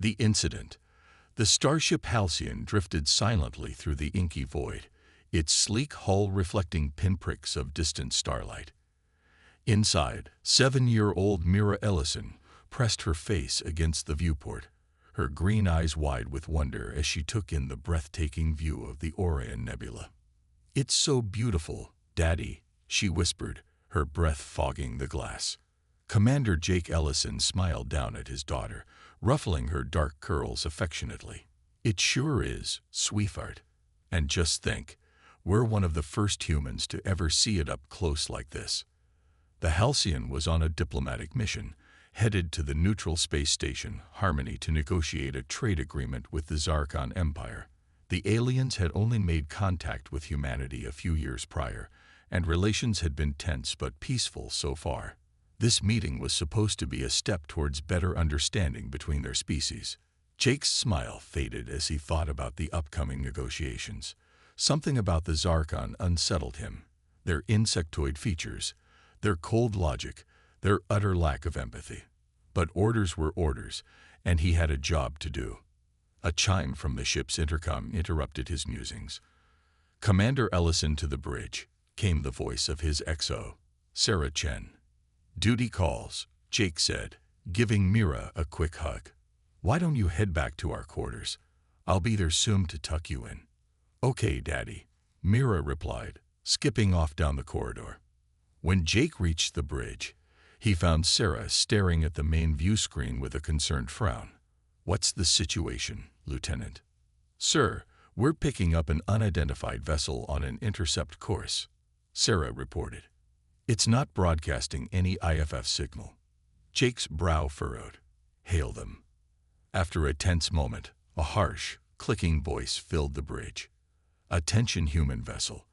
The incident. The starship Halcyon drifted silently through the inky void, its sleek hull reflecting pinpricks of distant starlight. Inside, 7-year-old Mira Ellison pressed her face against the viewport, her green eyes wide with wonder as she took in the breathtaking view of the Orion Nebula. "It's so beautiful, Daddy," she whispered, her breath fogging the glass. Commander Jake Ellison smiled down at his daughter, ruffling her dark curls affectionately. "It sure is, sweetheart. And just think, we're one of the first humans to ever see it up close like this." The Halcyon was on a diplomatic mission, headed to the neutral space station, Harmony, to negotiate a trade agreement with the Galactic Empire. The aliens had only made contact with humanity a few years prior, and relations had been tense but peaceful so far. This meeting was supposed to be a step towards better understanding between their species. Jake's smile faded as he thought about the upcoming negotiations. Something about the Zarkon unsettled him. Their insectoid features, their cold logic, their utter lack of empathy. But orders were orders, and he had a job to do. A chime from the ship's intercom interrupted his musings. "Commander Ellison to the bridge," came the voice of his XO, Sarah Chen. "Duty calls," Jake said, giving Mira a quick hug. "Why don't you head back to our quarters? I'll be there soon to tuck you in." "Okay, Daddy," Mira replied, skipping off down the corridor. When Jake reached the bridge, he found Sarah staring at the main view screen with a concerned frown. "What's the situation, Lieutenant?" "Sir, we're picking up an unidentified vessel on an intercept course," Sarah reported. "It's not broadcasting any IFF signal." Jake's brow furrowed. "Hail them." After a tense moment, a harsh, clicking voice filled the bridge. "Attention, human vessel.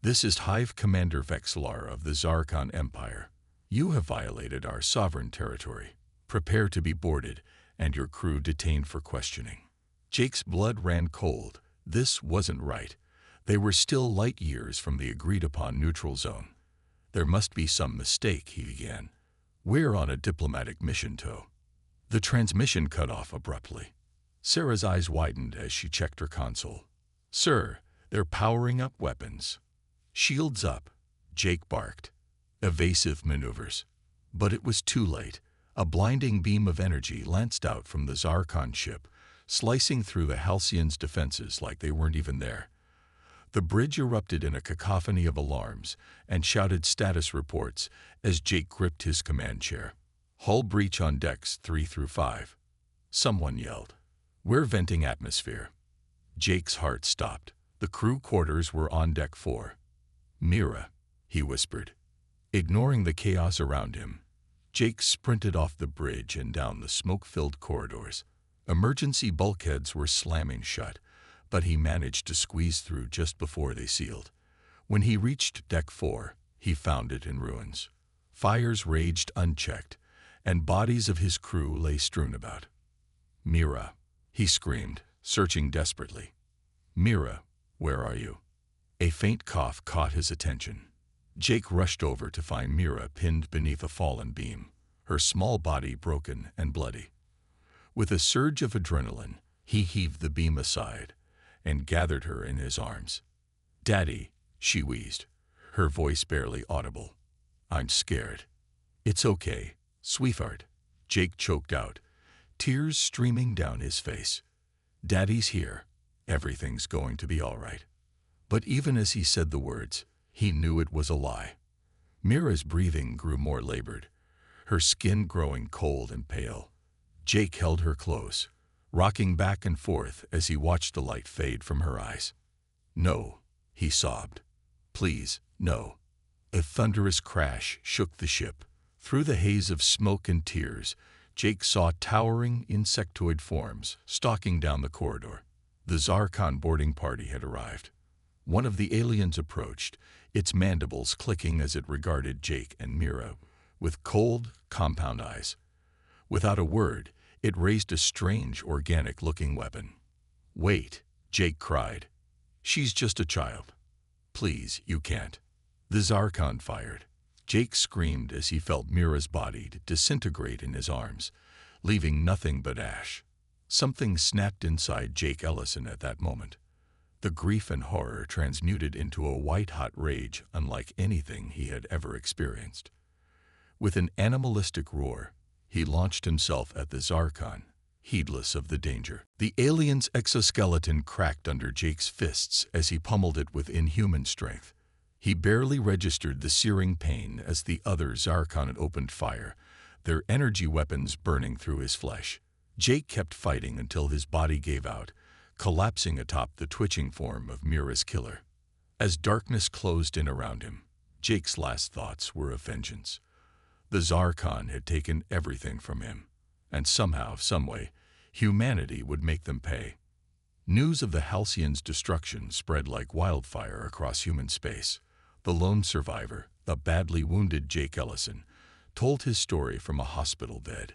This is Hive Commander Vexlar of the Galactic Empire. You have violated our sovereign territory. Prepare to be boarded and your crew detained for questioning." Jake's blood ran cold. This wasn't right. They were still light years from the agreed-upon neutral zone. "There must be some mistake," he began. "We're on a diplomatic mission, Toh." The transmission cut off abruptly. Sarah's eyes widened as she checked her console. "Sir, they're powering up weapons." "Shields up," Jake barked. "Evasive maneuvers." But it was too late. A blinding beam of energy lanced out from the Zarkon ship, slicing through the Halcyon's defenses like they weren't even there. The bridge erupted in a cacophony of alarms and shouted status reports as Jake gripped his command chair. "Hull breach on decks 3 through 5. Someone yelled. "We're venting atmosphere." Jake's heart stopped. The crew quarters were on deck 4. "Mira," he whispered. Ignoring the chaos around him, Jake sprinted off the bridge and down the smoke-filled corridors. Emergency bulkheads were slamming shut, but he managed to squeeze through just before they sealed. When he reached deck 4, he found it in ruins. Fires raged unchecked, and bodies of his crew lay strewn about. "Mira," he screamed, searching desperately. "Mira, where are you?" A faint cough caught his attention. Jake rushed over to find Mira pinned beneath a fallen beam, her small body broken and bloody. With a surge of adrenaline, he heaved the beam aside and gathered her in his arms. "Daddy," she wheezed, her voice barely audible. "I'm scared." "It's okay, sweetheart," Jake choked out, tears streaming down his face. "Daddy's here. Everything's going to be all right." But even as he said the words, he knew it was a lie. Mira's breathing grew more labored, her skin growing cold and pale. Jake held her close, rocking back and forth as he watched the light fade from her eyes. "No," he sobbed. "Please, no." A thunderous crash shook the ship. Through the haze of smoke and tears, Jake saw towering insectoid forms stalking down the corridor. The Zarkon boarding party had arrived. One of the aliens approached, its mandibles clicking as it regarded Jake and Mira with cold, compound eyes. Without a word, it raised a strange, organic-looking weapon. "Wait," Jake cried. "She's just a child. Please, you can't." The Zarkon fired. Jake screamed as he felt Mira's body disintegrate in his arms, leaving nothing but ash. Something snapped inside Jake Ellison at that moment. The grief and horror transmuted into a white-hot rage unlike anything he had ever experienced. With an animalistic roar, he launched himself at the Zarkon, heedless of the danger. The alien's exoskeleton cracked under Jake's fists as he pummeled it with inhuman strength. He barely registered the searing pain as the other Zarkon opened fire, their energy weapons burning through his flesh. Jake kept fighting until his body gave out, collapsing atop the twitching form of Mira's killer. As darkness closed in around him, Jake's last thoughts were of vengeance. The Zarkon had taken everything from him, and somehow, someway, humanity would make them pay. News of the Halcyon's destruction spread like wildfire across human space. The lone survivor, the badly wounded Jake Ellison, told his story from a hospital bed.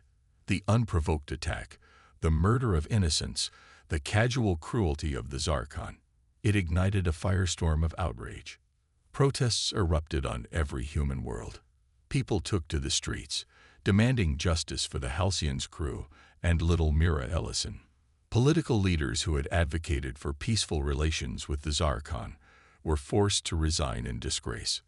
The unprovoked attack, the murder of innocents, the casual cruelty of the Zarkon. It ignited a firestorm of outrage. Protests erupted on every human world. People took to the streets, demanding justice for the Halcyon's crew and little Mira Ellison. Political leaders who had advocated for peaceful relations with the Zarkon were forced to resign in disgrace.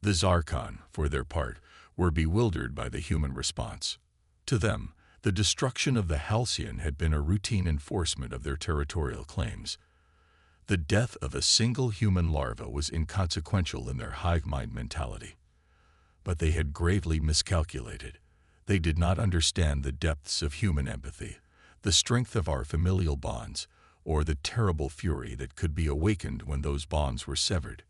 The Zarkon, for their part, were bewildered by the human response. To them, the destruction of the Halcyon had been a routine enforcement of their territorial claims. The death of a single human larva was inconsequential in their hive mind mentality. But they had gravely miscalculated. They did not understand the depths of human empathy, the strength of our familial bonds, or the terrible fury that could be awakened when those bonds were severed.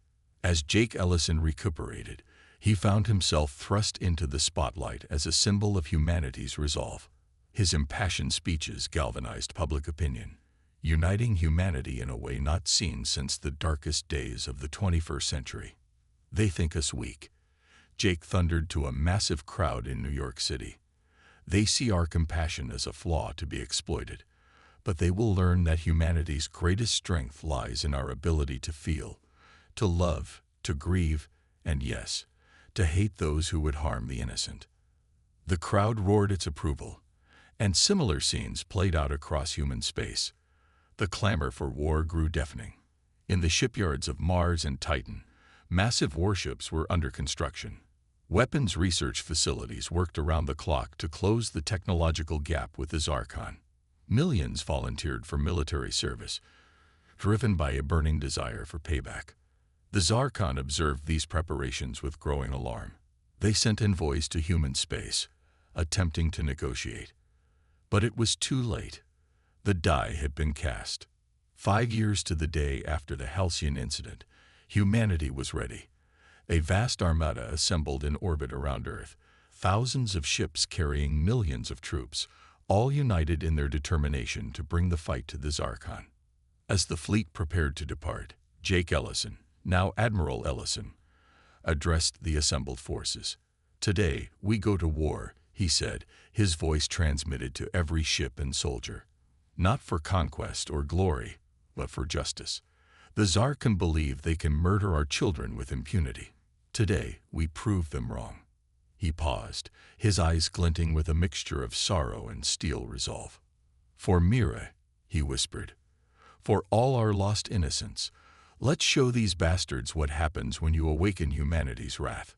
As Jake Ellison recuperated, he found himself thrust into the spotlight as a symbol of humanity's resolve. His impassioned speeches galvanized public opinion, uniting humanity in a way not seen since the darkest days of the 21st century. They think us weak, Jake thundered to a massive crowd in New York City. They see our compassion as a flaw to be exploited, but they will learn that humanity's greatest strength lies in our ability to feel, to love, to grieve, and yes, to hate those who would harm the innocent. The crowd roared its approval, and similar scenes played out across human space. The clamor for war grew deafening. In the shipyards of Mars and Titan, massive warships were under construction. Weapons research facilities worked around the clock to close the technological gap with the Zarkon. Millions volunteered for military service, driven by a burning desire for payback. The Zarkon observed these preparations with growing alarm. They sent envoys to human space, attempting to negotiate. But it was too late. The die had been cast. 5 years to the day after the Halcyon incident, humanity was ready. A vast armada assembled in orbit around Earth, thousands of ships carrying millions of troops, all united in their determination to bring the fight to the Zarkon. As the fleet prepared to depart, Jake Ellison, now Admiral Ellison, addressed the assembled forces. "Today, we go to war," he said, his voice transmitted to every ship and soldier. "Not for conquest or glory, but for justice. The Zarkon believe they can murder our children with impunity. Today, we prove them wrong." He paused, his eyes glinting with a mixture of sorrow and steel resolve. "For Mira," he whispered, "for all our lost innocents, let's show these bastards what happens when you awaken humanity's wrath."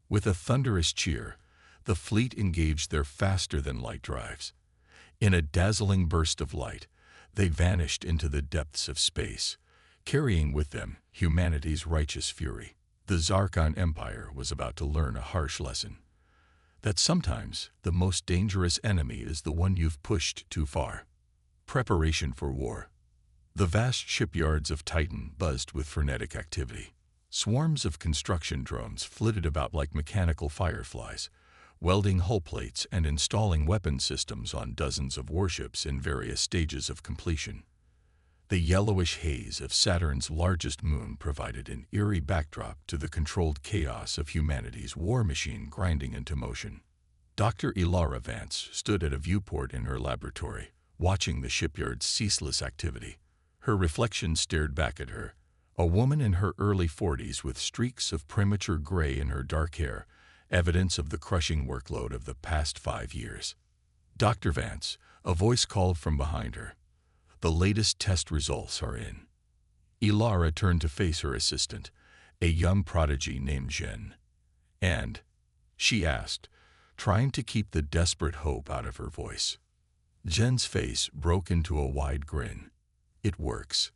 With a thunderous cheer, the fleet engaged their faster-than-light drives. In a dazzling burst of light, they vanished into the depths of space, carrying with them humanity's righteous fury. The Galactic Empire was about to learn a harsh lesson. That sometimes the most dangerous enemy is the one you've pushed too far. Preparation for war. The vast shipyards of Titan buzzed with frenetic activity. Swarms of construction drones flitted about like mechanical fireflies, welding hull plates and installing weapon systems on dozens of warships in various stages of completion. The yellowish haze of Saturn's largest moon provided an eerie backdrop to the controlled chaos of humanity's war machine grinding into motion. Dr. Ilara Vance stood at a viewport in her laboratory, watching the shipyard's ceaseless activity. Her reflection stared back at her, a woman in her early 40s with streaks of premature gray in her dark hair, evidence of the crushing workload of the past 5 years. Dr. Vance, A voice called from behind her. The latest test results are in. Ilara turned to face her assistant, a young prodigy named Jen. And? She asked, trying to keep the desperate hope out of her voice. Jen's face broke into a wide grin. It works.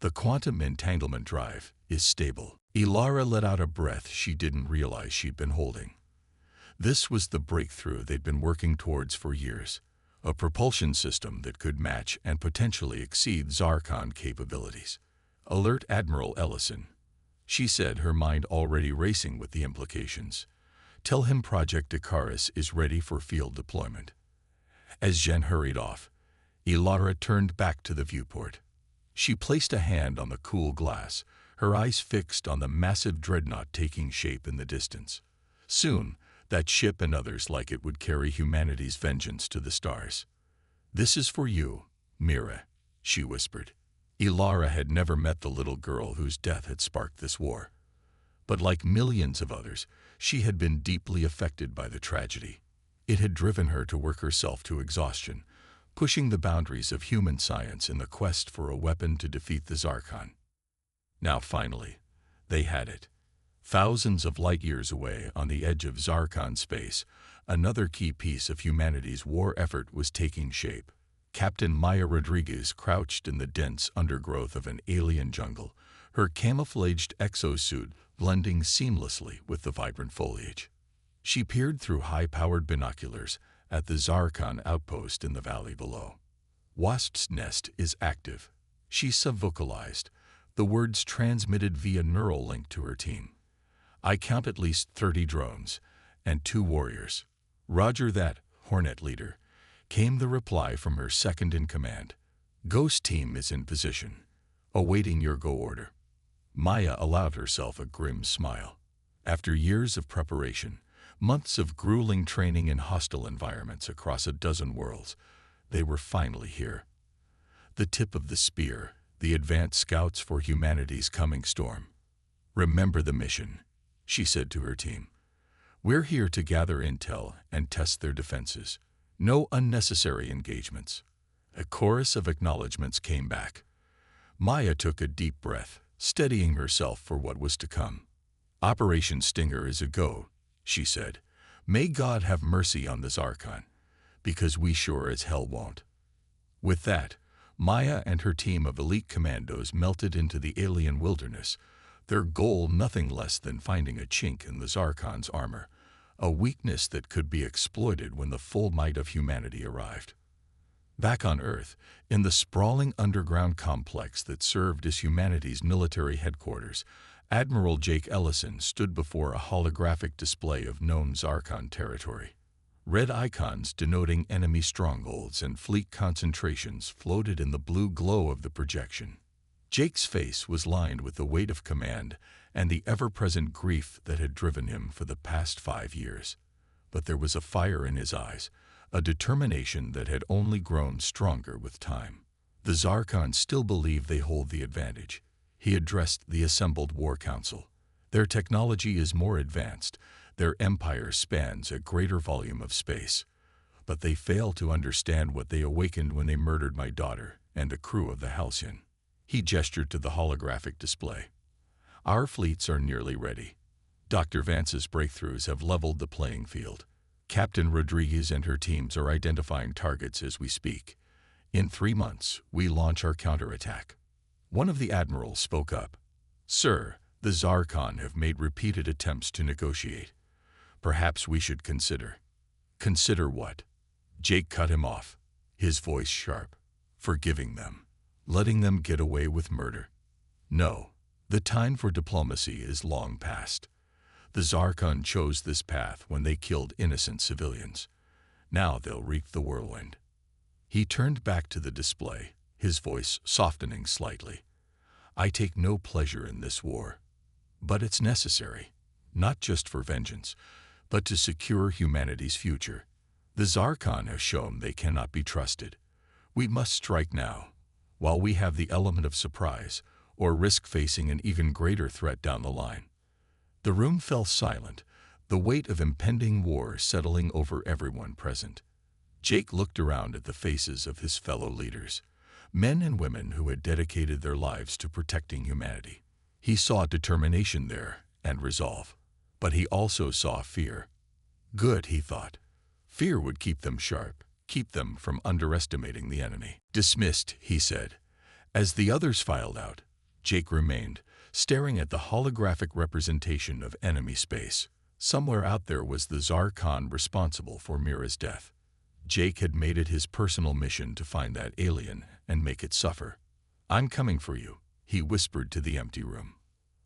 The quantum entanglement drive is stable. Ilara let out a breath she didn't realize she'd been holding. This was the breakthrough they'd been working towards for years, a propulsion system that could match and potentially exceed Zarkon capabilities. Alert Admiral Ellison, she said, her mind already racing with the implications. Tell him Project Icarus is ready for field deployment. As Jen hurried off, Ilara turned back to the viewport. She placed a hand on the cool glass, her eyes fixed on the massive dreadnought taking shape in the distance. Soon, that ship and others like it would carry humanity's vengeance to the stars. "This is for you, Mira," she whispered. Ilara had never met the little girl whose death had sparked this war. But like millions of others, she had been deeply affected by the tragedy. It had driven her to work herself to exhaustion, pushing the boundaries of human science in the quest for a weapon to defeat the Zarkon. Now finally, they had it. Thousands of light years away on the edge of Zarkon space, another key piece of humanity's war effort was taking shape. Captain Maya Rodriguez crouched in the dense undergrowth of an alien jungle, her camouflaged exosuit blending seamlessly with the vibrant foliage. She peered through high-powered binoculars at the Zarkon outpost in the valley below. "Wasp's nest is active," she subvocalized, the words transmitted via neural link to her team. "I count at least 30 drones and 2 warriors." "Roger that, Hornet leader," came the reply from her second-in-command. "Ghost team is in position, awaiting your go order." Maya allowed herself a grim smile. After years of preparation, months of grueling training in hostile environments across a dozen worlds, they were finally here. The tip of the spear, the advanced scouts for humanity's coming storm. "Remember the mission," she said to her team. "We're here to gather intel and test their defenses. No unnecessary engagements." A chorus of acknowledgments came back. Maya took a deep breath, steadying herself for what was to come. "Operation Stinger is a go," she said. "May God have mercy on the Zarkon, because we sure as hell won't." With that, Maya and her team of elite commandos melted into the alien wilderness, their goal nothing less than finding a chink in the Zarkon's armor, a weakness that could be exploited when the full might of humanity arrived. Back on Earth, in the sprawling underground complex that served as humanity's military headquarters, Admiral Jake Ellison stood before a holographic display of known Zarkon territory. Red icons denoting enemy strongholds and fleet concentrations floated in the blue glow of the projection. Jake's face was lined with the weight of command and the ever-present grief that had driven him for the past 5 years. But there was a fire in his eyes, a determination that had only grown stronger with time. The Zarkon still believe they hold the advantage. He addressed the assembled war council. Their technology is more advanced, their empire spans a greater volume of space. But they fail to understand what they awakened when they murdered my daughter and the crew of the Halcyon. He gestured to the holographic display. "Our fleets are nearly ready. Dr. Vance's breakthroughs have leveled the playing field. Captain Rodriguez and her teams are identifying targets as we speak. In 3 months, we launch our counterattack." One of the admirals spoke up. "Sir, the Zarkon have made repeated attempts to negotiate. Perhaps we should consider." "Consider what?" Jake cut him off, his voice sharp. "Forgiving them. Letting them get away with murder. No, the time for diplomacy is long past. The Zarkon chose this path when they killed innocent civilians. Now they'll reap the whirlwind." He turned back to the display, his voice softening slightly. "I take no pleasure in this war. But it's necessary, not just for vengeance, but to secure humanity's future. The Zarkon have shown they cannot be trusted. We must strike now, while we have the element of surprise, or risk facing an even greater threat down the line." The room fell silent, the weight of impending war settling over everyone present. Jake looked around at the faces of his fellow leaders, men and women who had dedicated their lives to protecting humanity. He saw determination there and resolve, but he also saw fear. Good, he thought. Fear would keep them sharp, keep them from underestimating the enemy. Dismissed, he said. As the others filed out, Jake remained, staring at the holographic representation of enemy space. Somewhere out there was the Tsar Khan responsible for Mira's death. Jake had made it his personal mission to find that alien and make it suffer. "I'm coming for you," he whispered to the empty room.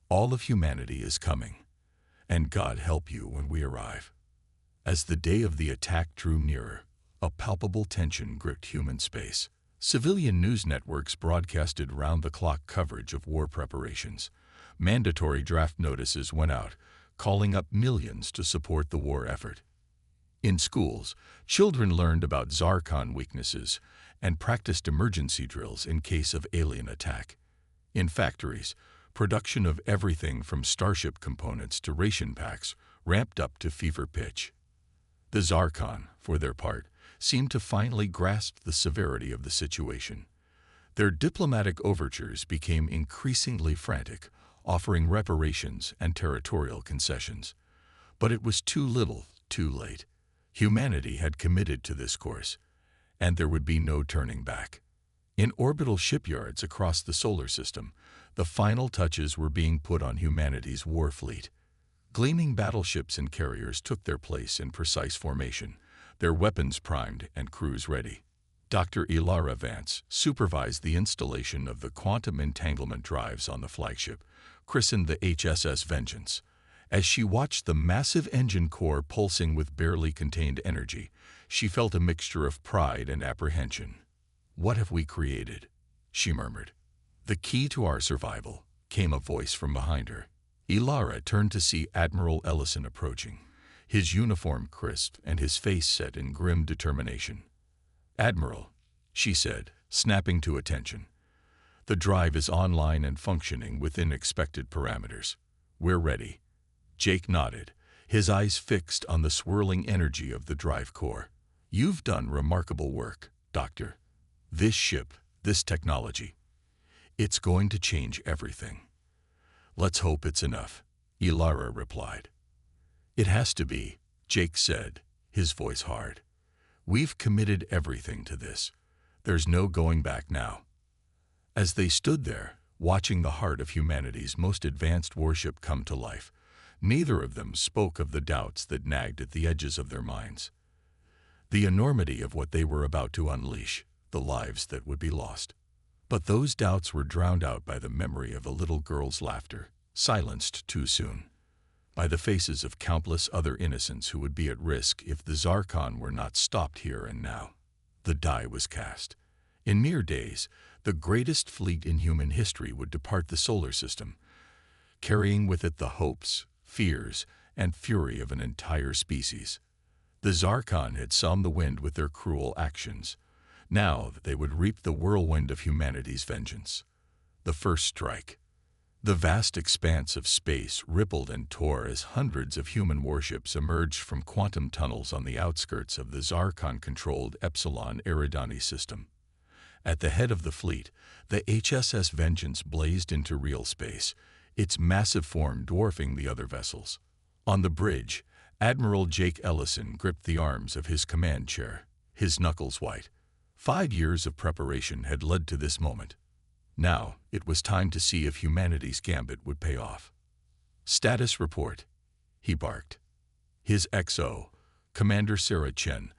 "All of humanity is coming, and God help you when we arrive." As the day of the attack drew nearer, a palpable tension gripped human space. Civilian news networks broadcasted round-the-clock coverage of war preparations. Mandatory draft notices went out, calling up millions to support the war effort. In schools, children learned about Tsar Khan weaknesses and practiced emergency drills in case of alien attack. In factories, production of everything from starship components to ration packs ramped up to fever pitch. The Tsar Khan, for their part, seemed to finally grasp the severity of the situation. Their diplomatic overtures became increasingly frantic, offering reparations and territorial concessions. But it was too little, too late. Humanity had committed to this course, and there would be no turning back. In orbital shipyards across the solar system, the final touches were being put on humanity's war fleet. Gleaming battleships and carriers took their place in precise formation, their weapons primed and crews ready. Dr. Ilara Vance supervised the installation of the quantum entanglement drives on the flagship, christened the HSS Vengeance. As she watched the massive engine core pulsing with barely contained energy, she felt a mixture of pride and apprehension. "What have we created?" she murmured. "The key to our survival," came a voice from behind her. Ilara turned to see Admiral Ellison approaching, his uniform crisp and his face set in grim determination. "Admiral," she said, snapping to attention. "The drive is online and functioning within expected parameters. We're ready." Jake nodded, his eyes fixed on the swirling energy of the drive core. "You've done remarkable work, Doctor. This ship, this technology, it's going to change everything." "Let's hope it's enough," Ilara replied. "It has to be," Jake said, his voice hard. "We've committed everything to this. There's no going back now." As they stood there, watching the heart of humanity's most advanced warship come to life, neither of them spoke of the doubts that nagged at the edges of their minds. The enormity of what they were about to unleash, the lives that would be lost. But those doubts were drowned out by the memory of a little girl's laughter, silenced too soon, by the faces of countless other innocents who would be at risk if the Tsar Khan were not stopped here and now. The die was cast. In mere days, the greatest fleet in human history would depart the solar system, carrying with it the hopes, fears, and fury of an entire species. The Tsar Khan had sown the wind with their cruel actions. Now they would reap the whirlwind of humanity's vengeance. The first strike. The vast expanse of space rippled and tore as hundreds of human warships emerged from quantum tunnels on the outskirts of the Tsar Khan-controlled Epsilon Eridani system. At the head of the fleet, the HSS Vengeance blazed into real space, its massive form dwarfing the other vessels. On the bridge, Admiral Jake Ellison gripped the arms of his command chair, his knuckles white. 5 years of preparation had led to this moment. Now, it was time to see if humanity's gambit would pay off. "Status report," he barked. His XO, Commander Sarah Chen,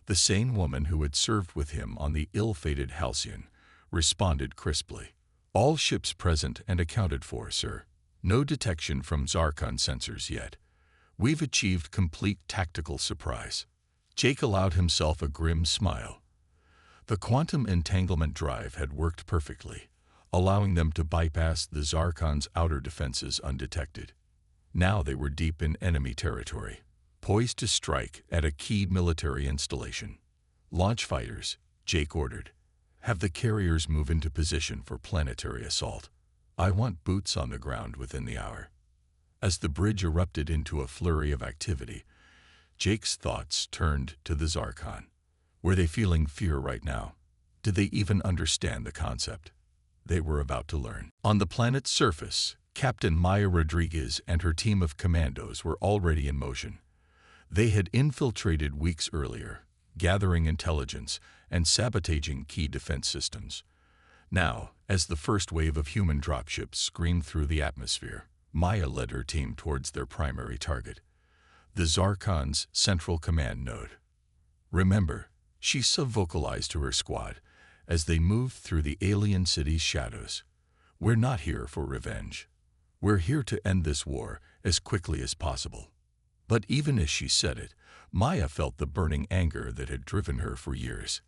the sane woman who had served with him on the ill-fated Halcyon, responded crisply. "All ships present and accounted for, sir. No detection from Zarkon sensors yet. We've achieved complete tactical surprise." Jake allowed himself a grim smile. The quantum entanglement drive had worked perfectly, allowing them to bypass the Zarkon's outer defenses undetected. Now they were deep in enemy territory, poised to strike at a key military installation. "Launch fighters," Jake ordered. "Have the carriers move into position for planetary assault. I want boots on the ground within the hour." As the bridge erupted into a flurry of activity, Jake's thoughts turned to the Zarkon. Were they feeling fear right now? Did they even understand the concept? They were about to learn. On the planet's surface, Captain Maya Rodriguez and her team of commandos were already in motion. They had infiltrated weeks earlier, gathering intelligence and sabotaging key defense systems. Now, as the first wave of human dropships screamed through the atmosphere, Maya led her team towards their primary target, the Zarkon's central command node. Remember, she sub-vocalized to her squad as they moved through the alien city's shadows. We're not here for revenge. We're here to end this war as quickly as possible. But even as she said it, Maya felt the burning anger that had driven her for years.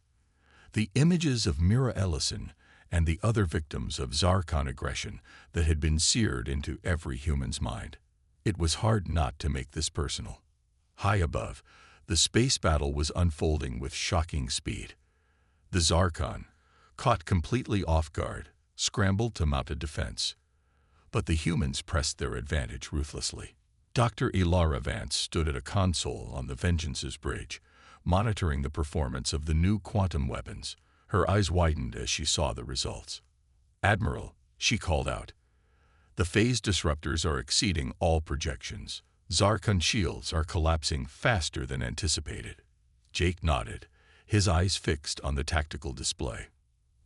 The images of Mira Ellison and the other victims of Zarkon aggression that had been seared into every human's mind. It was hard not to make this personal. High above, the space battle was unfolding with shocking speed. The Zarkon, caught completely off guard, scrambled to mount a defense. But the humans pressed their advantage ruthlessly. Dr. Ilara Vance stood at a console on the Vengeance's bridge, monitoring the performance of the new quantum weapons. Her eyes widened as she saw the results. "Admiral," she called out, "the phase disruptors are exceeding all projections. Zarkon shields are collapsing faster than anticipated." Jake nodded, his eyes fixed on the tactical display.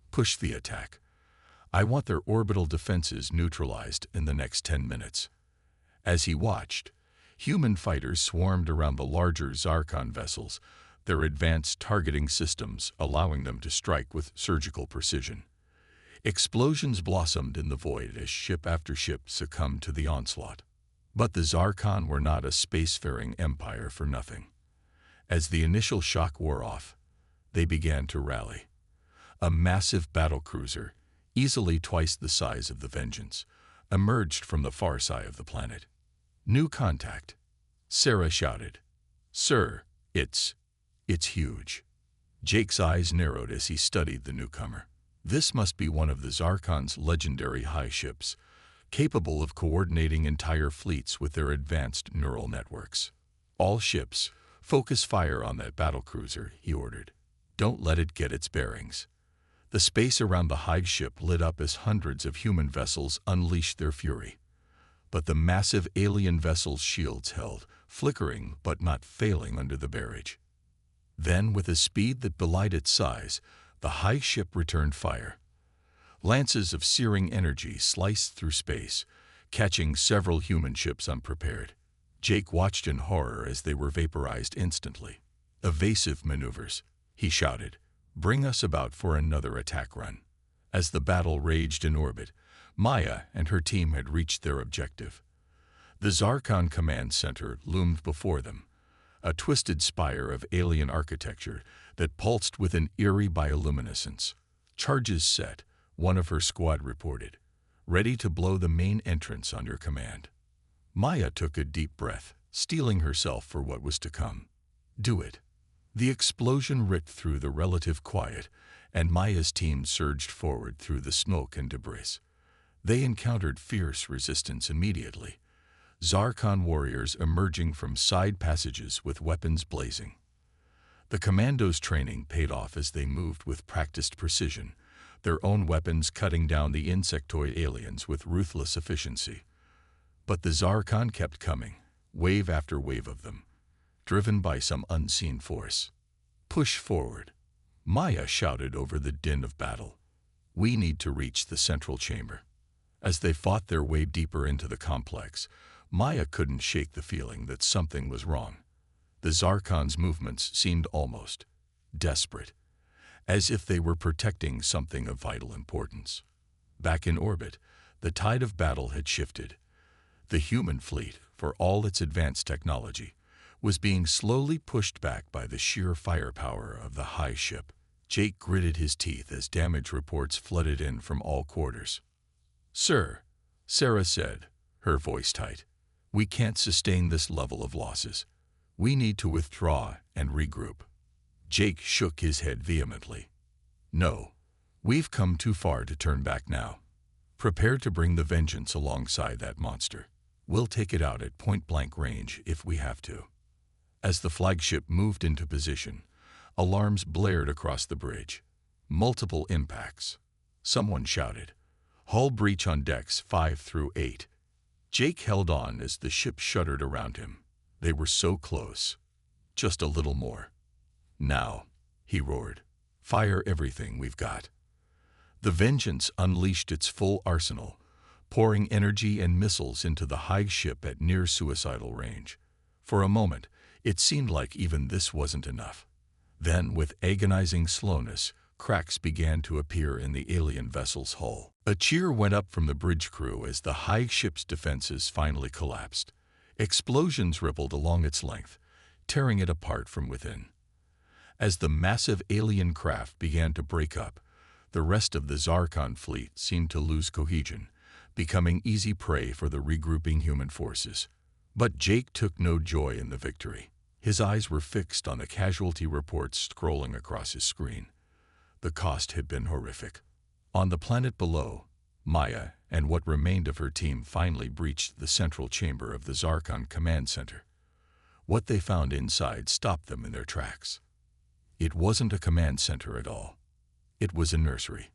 "Push the attack. I want their orbital defenses neutralized in the next 10 minutes. As he watched, human fighters swarmed around the larger Zarkon vessels, their advanced targeting systems allowing them to strike with surgical precision. Explosions blossomed in the void as ship after ship succumbed to the onslaught. But the Zarkon were not a spacefaring empire for nothing. As the initial shock wore off, they began to rally. A massive battlecruiser, easily twice the size of the Vengeance, emerged from the far side of the planet. "New contact," Sarah shouted. "Sir, it's huge." Jake's eyes narrowed as he studied the newcomer. This must be one of the Zarkon's legendary high ships, capable of coordinating entire fleets with their advanced neural networks. "All ships, focus fire on that battlecruiser," he ordered. "Don't let it get its bearings." The space around the hive ship lit up as hundreds of human vessels unleashed their fury. But the massive alien vessel's shields held, flickering but not failing under the barrage. Then, with a speed that belied its size, the hive ship returned fire. Lances of searing energy sliced through space, catching several human ships unprepared. Jake watched in horror as they were vaporized instantly. "Evasive maneuvers," he shouted. "Bring us about for another attack run." As the battle raged in orbit, Maya and her team had reached their objective. The Zarkon Command Center loomed before them, a twisted spire of alien architecture that pulsed with an eerie bioluminescence. "Charges set," one of her squad reported, ready to blow the main entrance under command. Maya took a deep breath, steeling herself for what was to come. "Do it." The explosion ripped through the relative quiet, and Maya's team surged forward through the smoke and debris. They encountered fierce resistance immediately, Zarkon warriors emerging from side passages with weapons blazing. The commandos' training paid off as they moved with practiced precision, their own weapons cutting down the insectoid aliens with ruthless efficiency. But the Zarkon kept coming, wave after wave of them, driven by some unseen force. "Push forward," Maya shouted over the din of battle. "We need to reach the central chamber." As they fought their way deeper into the complex, Maya couldn't shake the feeling that something was wrong. The Zarkon's movements seemed almost desperate, as if they were protecting something of vital importance. Back in orbit, the tide of battle had shifted. The human fleet, for all its advanced technology, was being slowly pushed back by the sheer firepower of the high ship. Jake gritted his teeth as damage reports flooded in from all quarters. "Sir," Sarah said, her voice tight, "we can't sustain this level of losses. We need to withdraw and regroup." Jake shook his head vehemently. "No, we've come too far to turn back now. Prepare to bring the Vengeance alongside that monster. We'll take it out at point-blank range if we have to." As the flagship moved into position, Alarms blared across the bridge. Multiple impacts. Someone shouted, "Hull breach on decks 5 through 8. Jake held on as the ship shuddered around him. They were so close. Just a little more. "Now," he roared, "fire everything we've got." The Vengeance unleashed its full arsenal, pouring energy and missiles into the High ship at near suicidal range. For a moment, it seemed like even this wasn't enough. Then, with agonizing slowness, cracks began to appear in the alien vessel's hull. A cheer went up from the bridge crew as the High ship's defenses finally collapsed. Explosions rippled along its length, tearing it apart from within. As the massive alien craft began to break up, the rest of the Zarkon fleet seemed to lose cohesion, becoming easy prey for the regrouping human forces. But Jake took no joy in the victory. His eyes were fixed on the casualty reports scrolling across his screen. The cost had been horrific. On the planet below, Maya and what remained of her team finally breached the central chamber of the Zarkon command center. What they found inside stopped them in their tracks. It wasn't a command center at all. It was a nursery.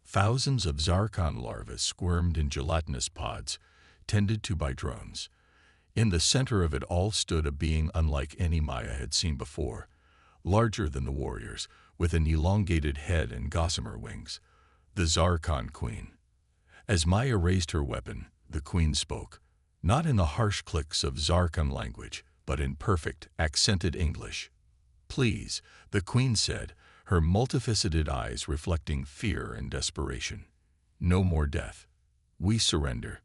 Thousands of Zarkon larvae squirmed in gelatinous pods, tended to by drones. In the center of it all stood a being unlike any Maya had seen before, larger than the warriors, with an elongated head and gossamer wings. The Zarkon Queen. As Maya raised her weapon, the Queen spoke, not in the harsh clicks of Zarkon language, but in perfect, accented English. "Please," the Queen said, her multifaceted eyes reflecting fear and desperation. "No more death. We surrender."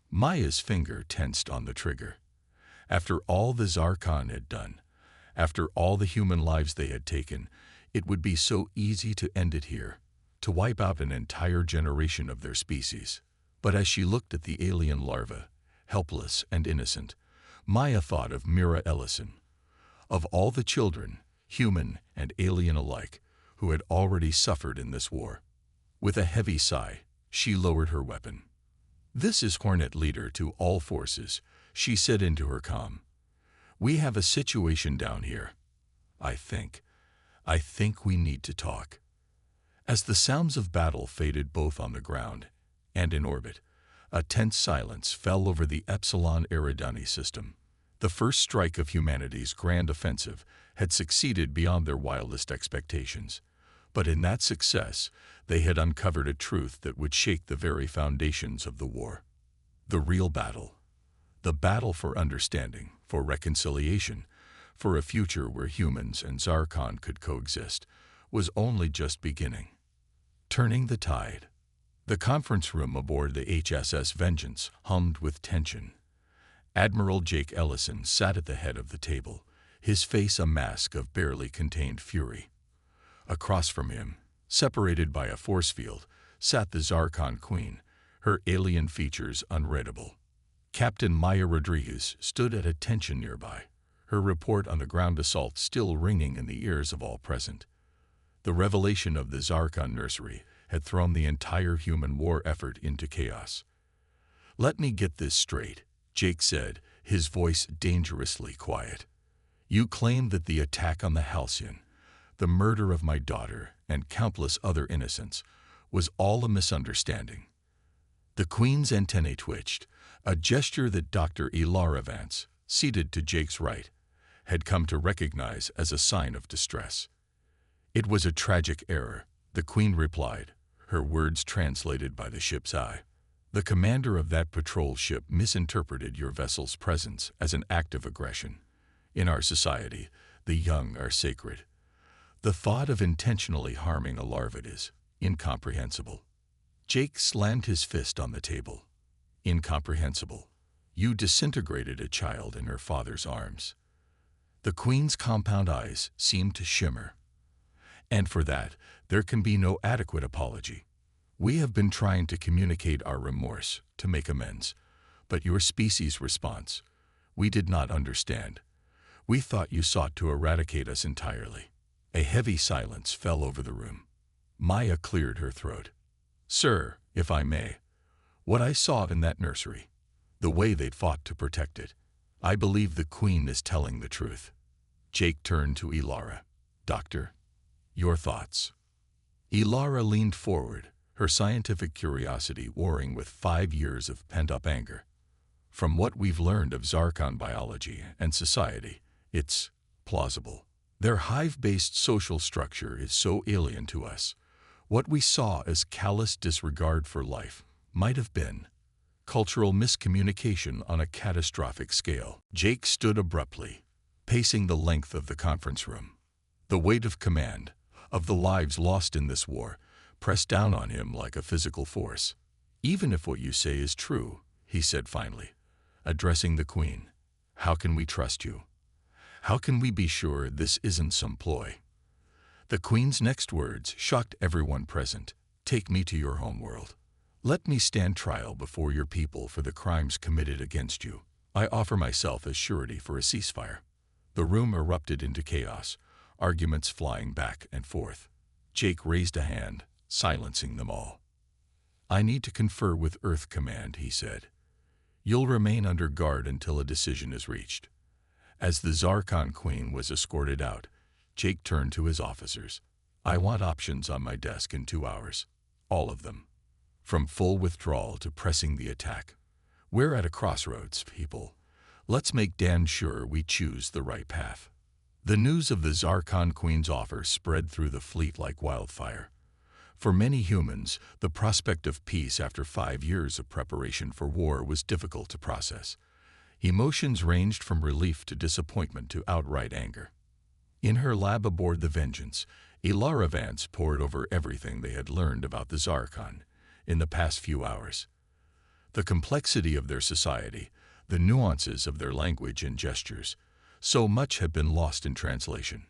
Maya's finger tensed on the trigger. After all the Zarkon had done, after all the human lives they had taken, it would be so easy to end it here, to wipe out an entire generation of their species. But as she looked at the alien larva, helpless and innocent, Maya thought of Mira Ellison, of all the children, human and alien alike, who had already suffered in this war. With a heavy sigh, she lowered her weapon. "This is Hornet Leader to all forces," she said into her comm. "We have a situation down here. I think we need to talk." As the sounds of battle faded both on the ground and in orbit, a tense silence fell over the Epsilon Eridani system. The first strike of humanity's grand offensive had succeeded beyond their wildest expectations. But in that success, they had uncovered a truth that would shake the very foundations of the war. The real battle. The battle for understanding, for reconciliation, for a future where humans and Zarkon could coexist, was only just beginning. Turning the tide. The conference room aboard the HSS Vengeance hummed with tension. Admiral Jake Ellison sat at the head of the table, his face a mask of barely contained fury. Across from him, separated by a force field, sat the Zarkon Queen, her alien features unreadable. Captain Maya Rodriguez stood at attention nearby, her report on the ground assault still ringing in the ears of all present. The revelation of the Zarkon nursery had thrown the entire human war effort into chaos. "Let me get this straight," Jake said, his voice dangerously quiet. "You claim that the attack on the Halcyon, the murder of my daughter and countless other innocents, was all a misunderstanding." The Queen's antennae twitched, a gesture that Dr. Ilara Vance, seated to Jake's right, had come to recognize as a sign of distress. "It was a tragic error," the Queen replied, her words translated by the ship's eye. "The commander of that patrol ship misinterpreted your vessel's presence as an act of aggression. In our society, the young are sacred. The thought of intentionally harming a larva is incomprehensible." Jake slammed his fist on the table. "Incomprehensible. You disintegrated a child in her father's arms." The Queen's compound eyes seemed to shimmer. "And for that, there can be no adequate apology. We have been trying to communicate our remorse, to make amends. But your species' response, we did not understand. We thought you sought to eradicate us entirely." A heavy silence fell over the room. Maya cleared her throat. "Sir, if I may, what I saw in that nursery, the way they'd fought to protect it, I believe the Queen is telling the truth." Jake turned to Ilara. Doctor, your thoughts. Ilara leaned forward, her scientific curiosity warring with 5 years of pent-up anger. From what we've learned of Zarkon biology and society, it's plausible. Their hive-based social structure is so alien to us. What we saw as callous disregard for life might have been cultural miscommunication on a catastrophic scale. Jake stood abruptly, pacing the length of the conference room. The weight of command, of the lives lost in this war, pressed down on him like a physical force. Even if what you say is true, he said finally, addressing the Queen, how can we trust you? How can we be sure this isn't some ploy? The Queen's next words shocked everyone present. Take me to your homeworld. Let me stand trial before your people for the crimes committed against you. I offer myself as surety for a ceasefire. The room erupted into chaos, arguments flying back and forth. Jake raised a hand, silencing them all. I need to confer with Earth Command, he said. You'll remain under guard until a decision is reached. As the Zarkon Queen was escorted out, Jake turned to his officers. I want options on my desk in 2 hours. All of them. From full withdrawal to pressing the attack. We're at a crossroads, people. Let's make damn sure we choose the right path. The news of the Zarkon Queen's offer spread through the fleet like wildfire. For many humans, the prospect of peace after 5 years of preparation for war was difficult to process. Emotions ranged from relief to disappointment to outright anger. In her lab aboard the Vengeance, Ilara Vance pored over everything they had learned about the Zarkon in the past few hours. The complexity of their society, the nuances of their language and gestures, so much had been lost in translation.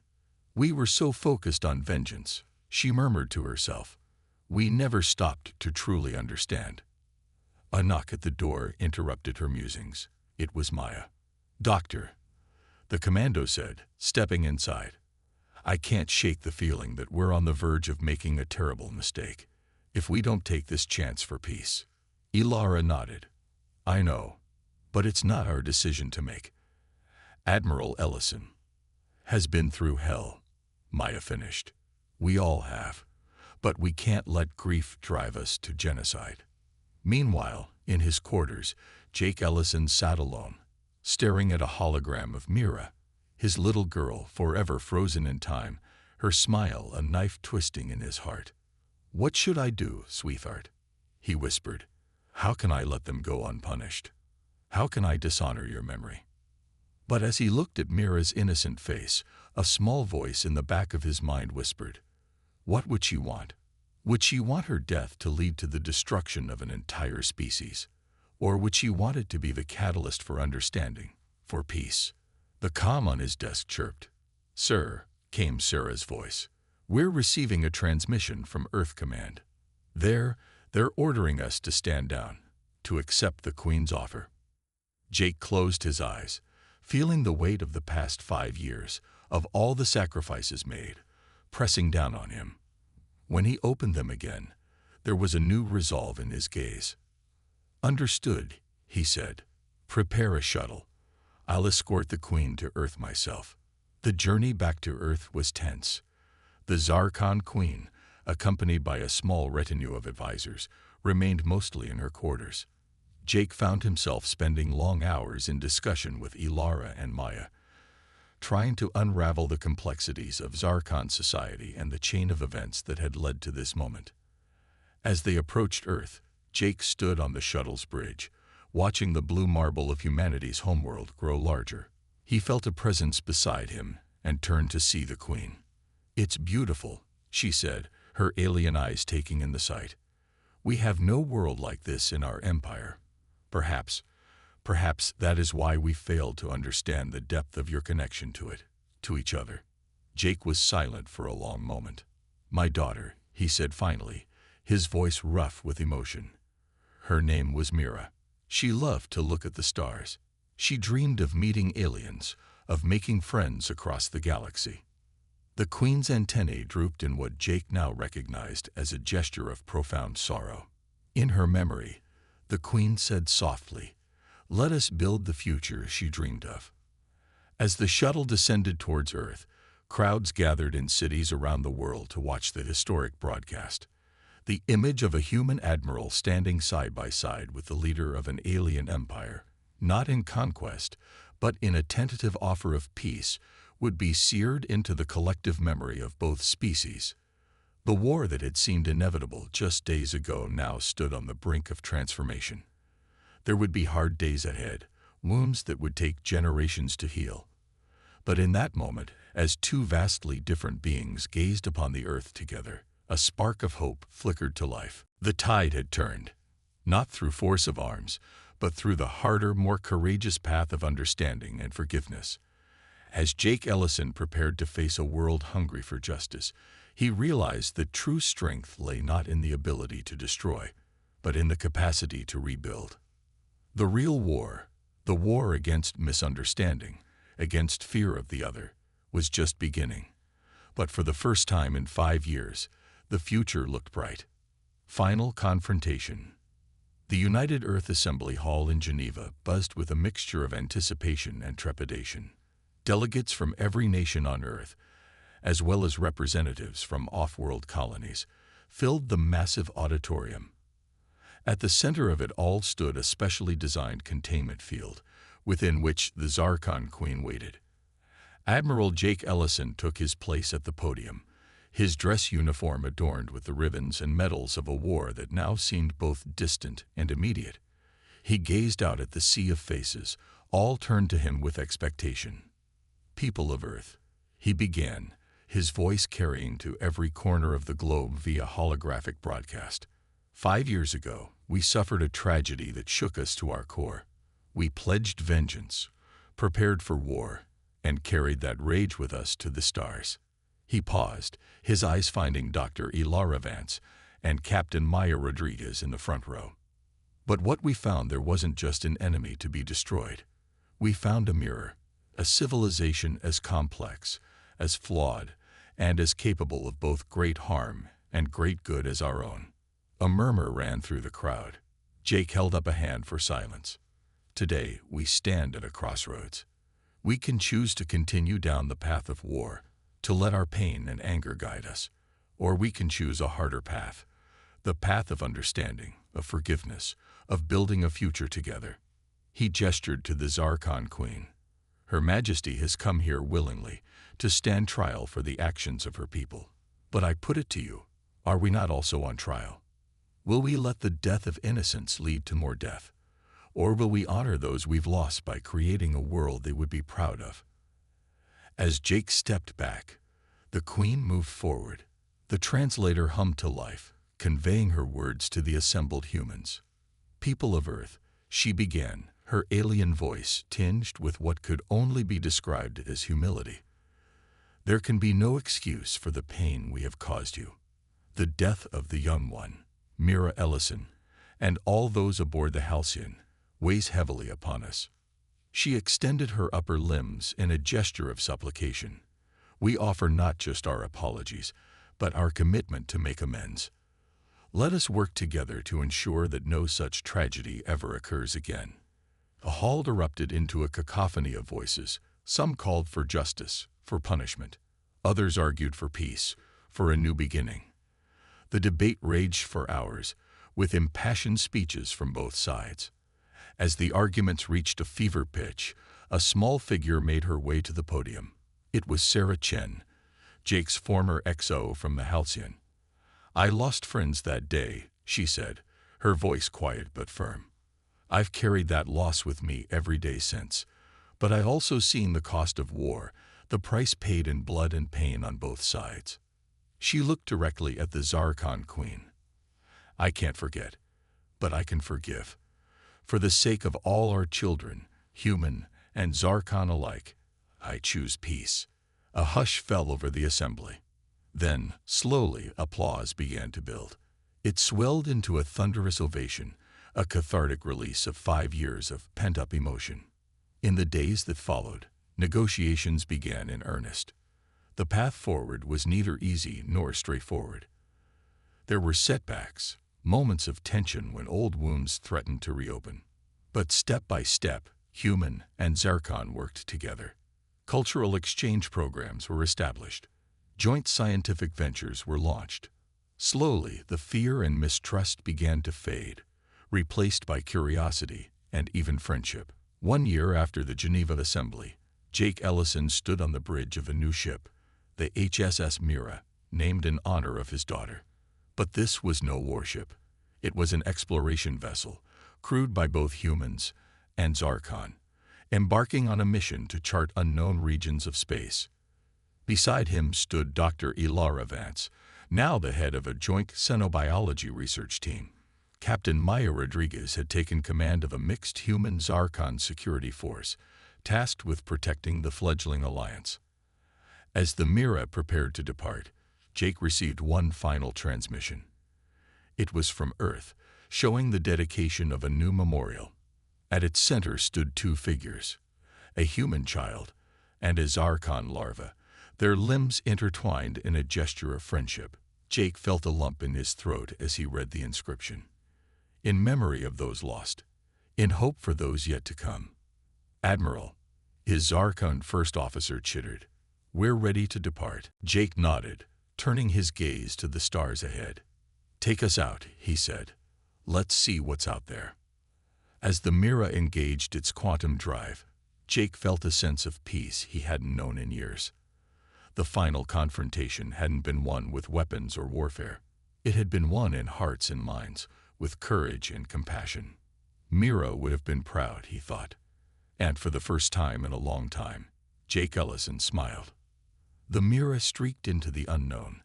We were so focused on vengeance, she murmured to herself. We never stopped to truly understand. A knock at the door interrupted her musings. It was Maya. Doctor, the commando said, stepping inside. I can't shake the feeling that we're on the verge of making a terrible mistake, if we don't take this chance for peace. Ilara nodded. I know, but it's not our decision to make. Admiral Ellison has been through hell, Maya finished. We all have, but we can't let grief drive us to genocide. Meanwhile, in his quarters, Jake Ellison sat alone, staring at a hologram of Mira, his little girl forever frozen in time, her smile a knife twisting in his heart. What should I do, sweetheart? He whispered. How can I let them go unpunished? How can I dishonor your memory? But as he looked at Mira's innocent face, a small voice in the back of his mind whispered, what would she want? Would she want her death to lead to the destruction of an entire species? Or would she want it to be the catalyst for understanding, for peace? The comm on his desk chirped. Sir, came Sarah's voice. We're receiving a transmission from Earth Command. They're ordering us to stand down, to accept the Queen's offer. Jake closed his eyes, feeling the weight of the past 5 years, of all the sacrifices made, pressing down on him. When he opened them again, there was a new resolve in his gaze. Understood, he said. Prepare a shuttle. I'll escort the Queen to Earth myself. The journey back to Earth was tense. The Zarkon Queen, accompanied by a small retinue of advisors, remained mostly in her quarters. Jake found himself spending long hours in discussion with Ilara and Maya, trying to unravel the complexities of Zarkon society and the chain of events that had led to this moment. As they approached Earth, Jake stood on the shuttle's bridge, watching the blue marble of humanity's homeworld grow larger. He felt a presence beside him and turned to see the Queen. It's beautiful, she said, her alien eyes taking in the sight. We have no world like this in our empire. Perhaps that is why we failed to understand the depth of your connection to it, to each other. Jake was silent for a long moment. My daughter, he said finally, his voice rough with emotion. Her name was Mira. She loved to look at the stars. She dreamed of meeting aliens, of making friends across the galaxy. The Queen's antennae drooped in what Jake now recognized as a gesture of profound sorrow. In her memory, the Queen said softly, let us build the future she dreamed of. As the shuttle descended towards Earth, Crowds gathered in cities around the world to watch the historic broadcast. The image of a human admiral standing side by side with the leader of an alien empire, not in conquest, but in a tentative offer of peace, would be seared into the collective memory of both species. The war that had seemed inevitable just days ago now stood on the brink of transformation. There would be hard days ahead, wounds that would take generations to heal. But in that moment, as two vastly different beings gazed upon the earth together, a spark of hope flickered to life. The tide had turned, not through force of arms, but through the harder, more courageous path of understanding and forgiveness. As Jake Ellison prepared to face a world hungry for justice, he realized that true strength lay not in the ability to destroy, but in the capacity to rebuild. The real war, the war against misunderstanding, against fear of the other, was just beginning. But for the first time in 5 years, the future looked bright. Final confrontation. The United Earth Assembly Hall in Geneva buzzed with a mixture of anticipation and trepidation. Delegates from every nation on Earth, as well as representatives from off-world colonies, filled the massive auditorium. At the center of it all stood a specially designed containment field, within which the Zarkon Queen waited. Admiral Jake Ellison took his place at the podium, his dress uniform adorned with the ribbons and medals of a war that now seemed both distant and immediate. He gazed out at the sea of faces, all turned to him with expectation. "People of Earth," he began, his voice carrying to every corner of the globe via holographic broadcast. 5 years ago, we suffered a tragedy that shook us to our core. We pledged vengeance, prepared for war, and carried that rage with us to the stars. He paused, his eyes finding Dr. Ilara Vance and Captain Maya Rodriguez in the front row. But what we found there wasn't just an enemy to be destroyed. We found a mirror, a civilization as complex, as flawed, and as capable of both great harm and great good as our own. A murmur ran through the crowd. Jake held up a hand for silence. Today, we stand at a crossroads. We can choose to continue down the path of war, to let our pain and anger guide us, or we can choose a harder path, the path of understanding, of forgiveness, of building a future together. He gestured to the Zarkon Queen. Her Majesty has come here willingly to stand trial for the actions of her people. But I put it to you, are we not also on trial? Will we let the death of innocents lead to more death? Or will we honor those we've lost by creating a world they would be proud of? As Jake stepped back, the Queen moved forward. The translator hummed to life, conveying her words to the assembled humans. "People of Earth," she began, her alien voice tinged with what could only be described as humility. "There can be no excuse for the pain we have caused you. The death of the young one, Mira Ellison, and all those aboard the Halcyon, weighs heavily upon us." She extended her upper limbs in a gesture of supplication. "We offer not just our apologies, but our commitment to make amends. Let us work together to ensure that no such tragedy ever occurs again." The hall erupted into a cacophony of voices. Some called for justice, for punishment. Others argued for peace, for a new beginning. The debate raged for hours, with impassioned speeches from both sides. As the arguments reached a fever pitch, a small figure made her way to the podium. It was Sarah Chen, Jake's former XO from the Halcyon. "I lost friends that day," she said, her voice quiet but firm. "I've carried that loss with me every day since, but I also seen the cost of war, the price paid in blood and pain on both sides." She looked directly at the Zarkon Queen. "I can't forget, but I can forgive. For the sake of all our children, human and Zarkon alike, I choose peace." A hush fell over the assembly. Then, slowly, applause began to build. It swelled into a thunderous ovation, a cathartic release of 5 years of pent-up emotion. In the days that followed, negotiations began in earnest. The path forward was neither easy nor straightforward. There were setbacks, moments of tension when old wounds threatened to reopen. But step by step, human and Zarkon worked together. Cultural exchange programs were established. Joint scientific ventures were launched. Slowly, the fear and mistrust began to fade, replaced by curiosity and even friendship. 1 year after the Geneva Assembly, Jake Ellison stood on the bridge of a new ship, the HSS Mira, named in honor of his daughter. But this was no warship. It was an exploration vessel, crewed by both humans and Zarkon, embarking on a mission to chart unknown regions of space. Beside him stood Dr. Ilara Vance, now the head of a joint xenobiology research team. Captain Maya Rodriguez had taken command of a mixed human-Zarkon security force, tasked with protecting the fledgling alliance. As the Mira prepared to depart, Jake received one final transmission. It was from Earth, showing the dedication of a new memorial. At its center stood two figures, a human child and a Zarkon larva, their limbs intertwined in a gesture of friendship. Jake felt a lump in his throat as he read the inscription. In memory of those lost, in hope for those yet to come. Admiral, his Zarkon first officer chittered. We're ready to depart. Jake nodded, turning his gaze to the stars ahead. Take us out, he said. Let's see what's out there. As the Mira engaged its quantum drive, Jake felt a sense of peace he hadn't known in years. The final confrontation hadn't been won with weapons or warfare. It had been won in hearts and minds, with courage and compassion. Mira would have been proud, he thought. And for the first time in a long time, Jake Ellison smiled. The Mira streaked into the unknown,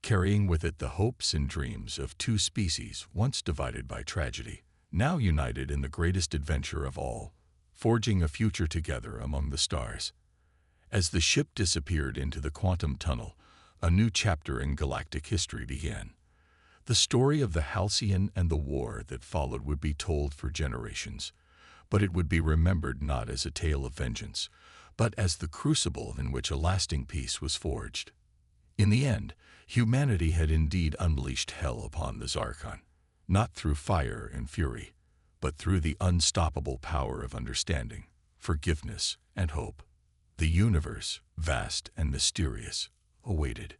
carrying with it the hopes and dreams of two species once divided by tragedy, now united in the greatest adventure of all, forging a future together among the stars. As the ship disappeared into the quantum tunnel, a new chapter in galactic history began. The story of the Halcyon and the war that followed would be told for generations, but it would be remembered not as a tale of vengeance, but as the crucible in which a lasting peace was forged. In the end, humanity had indeed unleashed hell upon the Zarkon, not through fire and fury, but through the unstoppable power of understanding, forgiveness, and hope. The universe, vast and mysterious, awaited.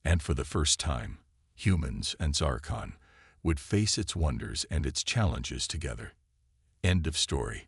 And for the first time, humans and Zarkon would face its wonders and its challenges together. End of story.